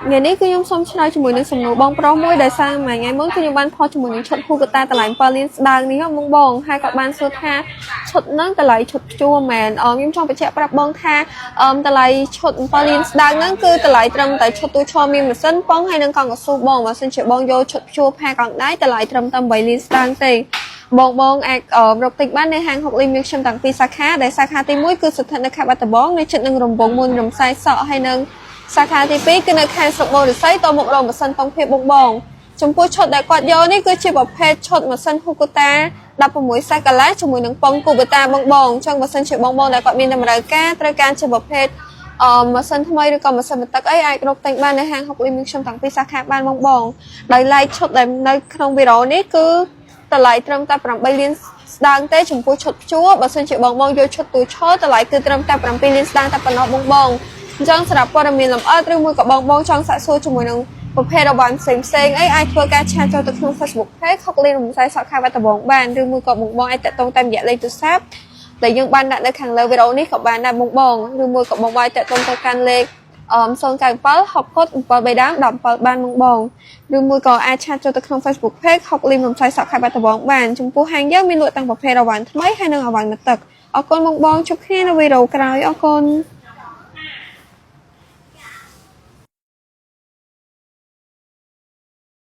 ngày nay cứ nhung xong chơi cho mùi nước sầm nổ bong pro môi đại sang mà ngày mới cứ nhung ban pho cho mùi nước chốt khu cái ta tại lại Berlin đang ní không bong bong hai các ban sơ tha chốt nắng tại lại chốt chua mà nhung trong phải chạy bắt bong tha tại lại chốt Berlin đang nắng cứ tại lại trầm tại chốt tôi cho mình mà sân bong hay nâng còn có số bong mà sân chạy bong vô chốt chua pha còn đáy tại lại trầm tâm Berlin đang tì bong bong rộng tịch banในห้าง6 lim ខ្ញុំតាំងពីសាខាដែលសាខាទី1គឺស្ថិតនៅខេត្តបាត់ដំបងនៅជិតនឹងរំបងមួយរំសាយសក់ហើយនឹងសាខាទី2គឺនៅខេត្តសុខបរិស័យតមករកម៉ាស៊ីនតុងភាពបងបងចំពោះឈុតដែលគាត់យកនេះគឺជាប្រភេទឈុតម៉ាស៊ីនហ៊ូកូតា16សាកាឡាជាមួយនឹងប៉ុងគូបតាបងបងអញ្ចឹងម៉ាស៊ីនជាបងបងដែលគាត់មានតម្រូវការត្រូវការជាប្រភេទម៉ាស៊ីនថ្មីឬក៏ម៉ាស៊ីនបន្ទឹកអីអាចរកទិញបាននៅហាង6 lim ខ្ញុំតាំងពីសាខាបានបងបងដោយឡែកឈុតដែលនៅក្នុងវីដេអូនេះគឺតម្លៃត្រឹមតែ8លានស្ដើងទេចំពោះឈុតជួបើសិនជាបងបងយកឈុតទូឈរតម្លៃគឺត្រឹមតែ7លានស្ដើងតែប៉ុណ្ណោះបងបងអញ្ចឹងសម្រាប់ព័ត៌មានលម្អិតឬមួយក៏បងបងចង់សាកសួរជាមួយនឹងប្រភេទរបស់ផ្សេងអីអាចធ្វើការឆាតចូលទៅក្នុង Facebook Page ហុកលេងរំសាយសក់ខេត្តបាត់ដំបងបានឬមួយក៏បងបងអាចតាក់ទងតាមរយៈលេខទូរស័ព្ទដែលយើងបានដាក់នៅខាងលើវីដេអូនេះក៏បានដែរបងបងឬមួយក៏បងបងតាក់ទងទៅកាន់លេខ097 60 7 3 17បានបងបងឬមួយក៏អាចឆាតចូលទៅក្នុង Facebook Page ហុកលីមរំសាយសក់ខេត្តបាត់ដំបងបានចំពោះហាងយើងមានលក់ទាំងប្រភេទអវ៉ាន់ថ្មីហើយនិងអវ៉ាន់មកទឹកអរគុណបងបងជួបគ្នានៅវីដេអូក្រោយអរគុណ